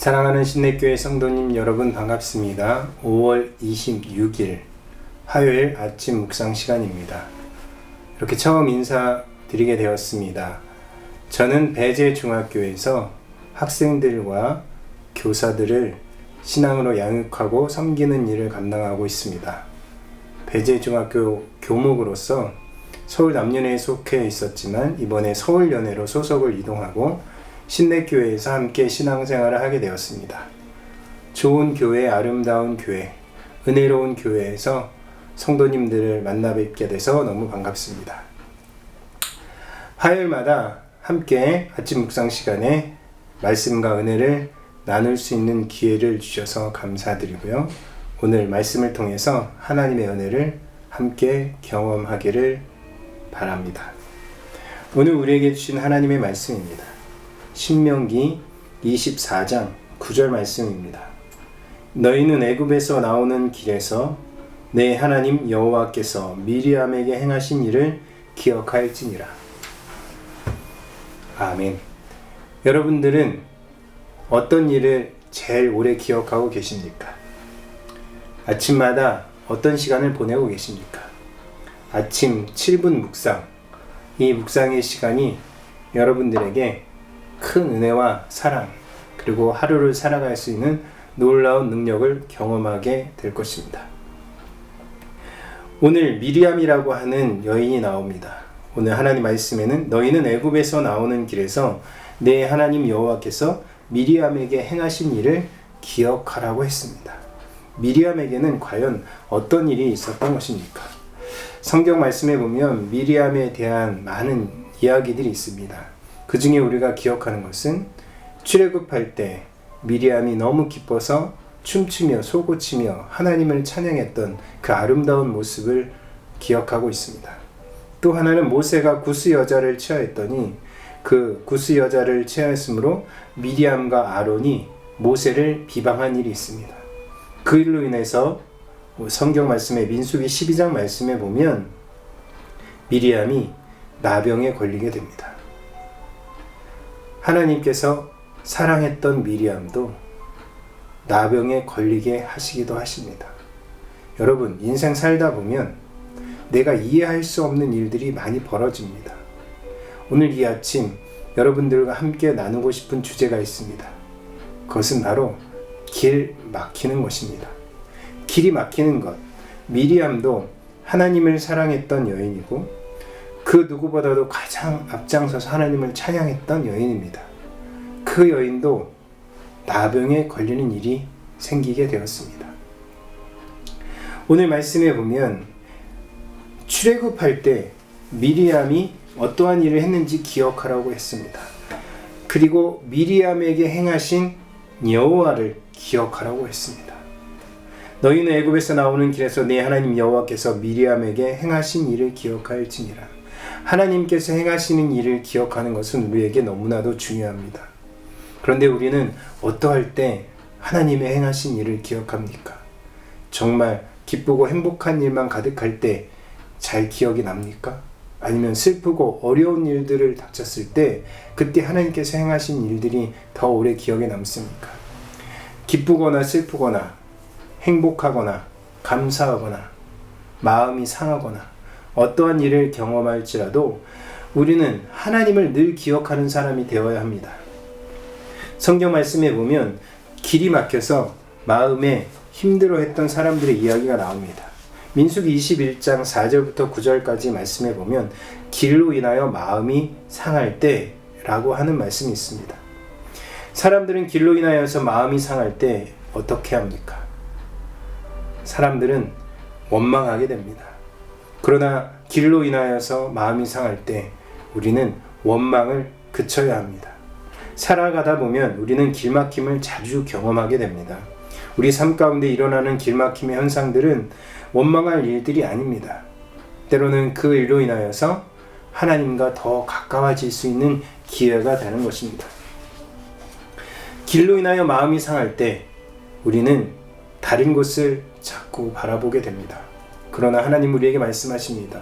사랑하는 신내교회 성도님 여러분 반갑습니다. 5월 26일 화요일 아침 묵상 시간입니다. 이렇게 처음 인사드리게 되었습니다. 저는 배재중학교에서 학생들과 교사들을 신앙으로 양육하고 섬기는 일을 감당하고 있습니다. 배재중학교 교목으로서 서울 남연회에 속해 있었지만 이번에 서울연회로 소속을 이동하고 신내교회에서 함께 신앙생활을 하게 되었습니다. 좋은 교회, 아름다운 교회, 은혜로운 교회에서 성도님들을 만나 뵙게 돼서 너무 반갑습니다. 화요일마다 함께 아침 묵상 시간에 말씀과 은혜를 나눌 수 있는 기회를 주셔서 감사드리고요. 오늘 말씀을 통해서 하나님의 은혜를 함께 경험하기를 바랍니다. 오늘 우리에게 주신 하나님의 말씀입니다. 신명기 24장 9절 말씀입니다. 너희는 애굽에서 나오는 길에서 내 하나님 여호와께서 미리암에게 행하신 일을 기억할지니라. 아멘. 여러분들은 어떤 일을 제일 오래 기억하고 계십니까? 아침마다 어떤 시간을 보내고 계십니까? 아침 7분 묵상, 이 묵상의 시간이 여러분들에게 큰 은혜와 사랑, 그리고 하루를 살아갈 수 있는 놀라운 능력을 경험하게 될 것입니다. 오늘 미리암이라고 하는 여인이 나옵니다. 오늘 하나님 말씀에는 너희는 애굽에서 나오는 길에서 내 하나님 여호와께서 미리암에게 행하신 일을 기억하라고 했습니다. 미리암에게는 과연 어떤 일이 있었던 것입니까? 성경 말씀에 보면 미리암에 대한 많은 이야기들이 있습니다. 그 중에 우리가 기억하는 것은 출애굽할 때 미리암이 너무 기뻐서 춤추며 솟구치며 하나님을 찬양했던 그 아름다운 모습을 기억하고 있습니다. 또 하나는 모세가 구스 여자를 취하였더니 그 구스 여자를 취하였으므로 미리암과 아론이 모세를 비방한 일이 있습니다. 그 일로 인해서 성경 말씀에 민수기 12장 말씀에 보면 미리암이 나병에 걸리게 됩니다. 하나님께서 사랑했던 미리암도 나병에 걸리게 하시기도 하십니다. 여러분, 인생 살다 보면 내가 이해할 수 없는 일들이 많이 벌어집니다. 오늘 이 아침 여러분들과 함께 나누고 싶은 주제가 있습니다. 그것은 바로 길 막히는 것입니다. 길이 막히는 것. 미리암도 하나님을 사랑했던 여인이고 그 누구보다도 가장 앞장서서 하나님을 찬양했던 여인입니다. 그 여인도 나병에 걸리는 일이 생기게 되었습니다. 오늘 말씀에 보면 출애굽할 때 미리암이 어떠한 일을 했는지 기억하라고 했습니다. 그리고 미리암에게 행하신 여호와를 기억하라고 했습니다. 너희는 애굽에서 나오는 길에서 내 하나님 여호와께서 미리암에게 행하신 일을 기억할지니라. 하나님께서 행하시는 일을 기억하는 것은 우리에게 너무나도 중요합니다. 그런데 우리는 어떠할 때 하나님의 행하신 일을 기억합니까? 정말 기쁘고 행복한 일만 가득할 때 잘 기억이 납니까? 아니면 슬프고 어려운 일들을 닥쳤을 때 그때 하나님께서 행하신 일들이 더 오래 기억에 남습니까? 기쁘거나 슬프거나 행복하거나 감사하거나 마음이 상하거나 어떠한 일을 경험할지라도 우리는 하나님을 늘 기억하는 사람이 되어야 합니다. 성경 말씀에 보면 길이 막혀서 마음에 힘들어했던 사람들의 이야기가 나옵니다. 민수기 21장 4절부터 9절까지 말씀에 보면 길로 인하여 마음이 상할 때라고 하는 말씀이 있습니다. 사람들은 길로 인하여서 마음이 상할 때 어떻게 합니까? 사람들은 원망하게 됩니다. 그러나 길로 인하여서 마음이 상할 때 우리는 원망을 그쳐야 합니다. 살아가다 보면 우리는 길막힘을 자주 경험하게 됩니다. 우리 삶 가운데 일어나는 길막힘의 현상들은 원망할 일들이 아닙니다. 때로는 그 일로 인하여서 하나님과 더 가까워질 수 있는 기회가 되는 것입니다. 길로 인하여 마음이 상할 때 우리는 다른 곳을 자꾸 바라보게 됩니다. 그러나 하나님 우리에게 말씀하십니다.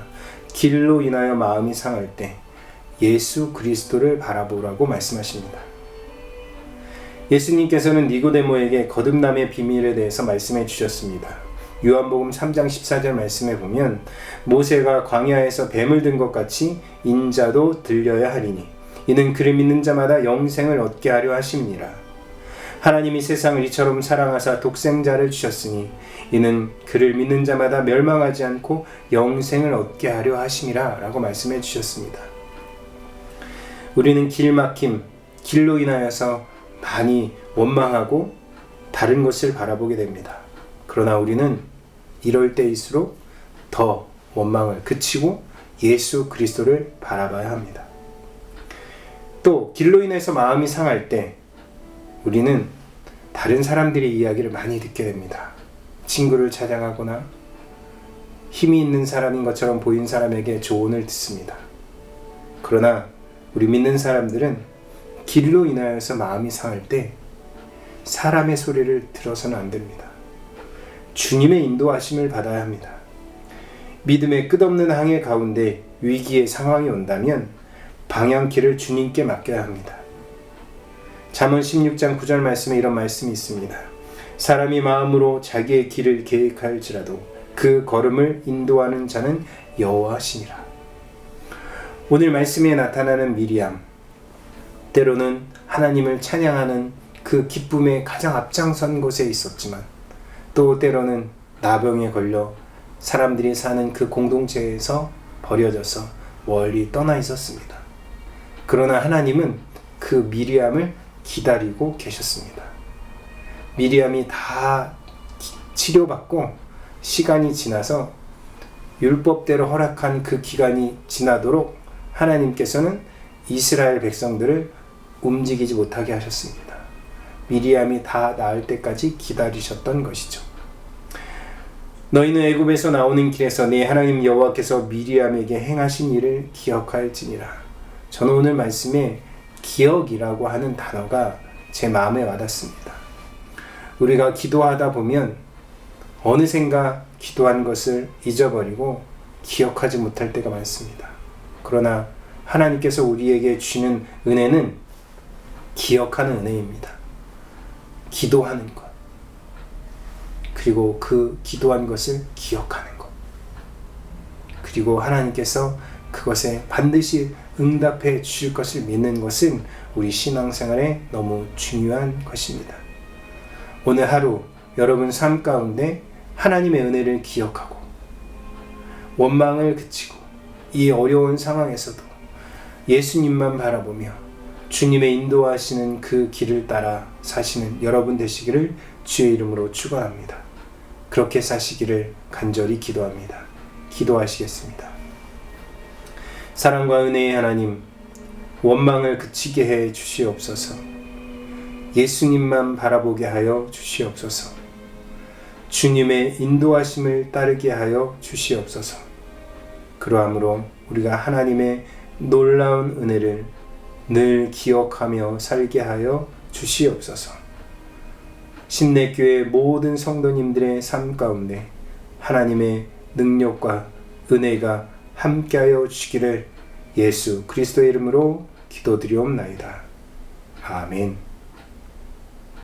길로 인하여 마음이 상할 때 예수 그리스도를 바라보라고 말씀하십니다. 예수님께서는 니고데모에게 거듭남의 비밀에 대해서 말씀해 주셨습니다. 요한복음 3장 14절 말씀에 보면 모세가 광야에서 뱀을 든 것 같이 인자도 들려야 하리니 이는 그를 믿는 자마다 영생을 얻게 하려 하심이니라. 하나님이 세상을 이처럼 사랑하사 독생자를 주셨으니 이는 그를 믿는 자마다 멸망하지 않고 영생을 얻게 하려 하심이라 라고 말씀해 주셨습니다. 우리는 길막힘, 길로 인하여서 많이 원망하고 다른 것을 바라보게 됩니다. 그러나 우리는 이럴 때일수록 더 원망을 그치고 예수 그리스도를 바라봐야 합니다. 또 길로 인해서 마음이 상할 때 우리는 다른 사람들의 이야기를 많이 듣게 됩니다. 친구를 찾아가거나 힘이 있는 사람인 것처럼 보인 사람에게 조언을 듣습니다. 그러나 우리 믿는 사람들은 길로 인하여서 마음이 상할 때 사람의 소리를 들어서는 안 됩니다. 주님의 인도하심을 받아야 합니다. 믿음의 끝없는 항해 가운데 위기의 상황이 온다면 방향키를 주님께 맡겨야 합니다. 잠언 16장 9절 말씀에 이런 말씀이 있습니다. 사람이 마음으로 자기의 길을 계획할지라도 그 걸음을 인도하는 자는 여호와시니라. 오늘 말씀에 나타나는 미리암, 때로는 하나님을 찬양하는 그 기쁨에 가장 앞장선 곳에 있었지만 또 때로는 나병에 걸려 사람들이 사는 그 공동체에서 버려져서 멀리 떠나 있었습니다. 그러나 하나님은 그 미리암을 기다리고 계셨습니다. 미리암이 다 치료받고 시간이 지나서 율법대로 허락한 그 기간이 지나도록 하나님께서는 이스라엘 백성들을 움직이지 못하게 하셨습니다. 미리암이 다 나을 때까지 기다리셨던 것이죠. 너희는 애굽에서 나오는 길에서 네 하나님 여호와께서 미리암에게 행하신 일을 기억할지니라. 저는 오늘 말씀에 기억이라고 하는 단어가 제 마음에 와닿습니다. 우리가 기도하다 보면 어느샌가 기도한 것을 잊어버리고 기억하지 못할 때가 많습니다. 그러나 하나님께서 우리에게 주시는 은혜는 기억하는 은혜입니다. 기도하는 것, 그리고 그 기도한 것을 기억하는 것, 그리고 하나님께서 그것에 반드시 응답해 주실 것을 믿는 것은 우리 신앙생활에 너무 중요한 것입니다. 오늘 하루 여러분 삶 가운데 하나님의 은혜를 기억하고 원망을 그치고 이 어려운 상황에서도 예수님만 바라보며 주님의 인도하시는 그 길을 따라 사시는 여러분 되시기를 주의 이름으로 축원합니다. 그렇게 사시기를 간절히 기도합니다. 기도하시겠습니다. 사랑과 은혜의 하나님, 원망을 그치게 해 주시옵소서. 예수님만 바라보게 하여 주시옵소서. 주님의 인도하심을 따르게 하여 주시옵소서. 그러함으로 우리가 하나님의 놀라운 은혜를 늘 기억하며 살게 하여 주시옵소서. 신내교회 모든 성도님들의 삶 가운데 하나님의 능력과 은혜가 함께하여 주시기를 예수 그리스도의 이름으로 기도드리옵나이다. 아멘.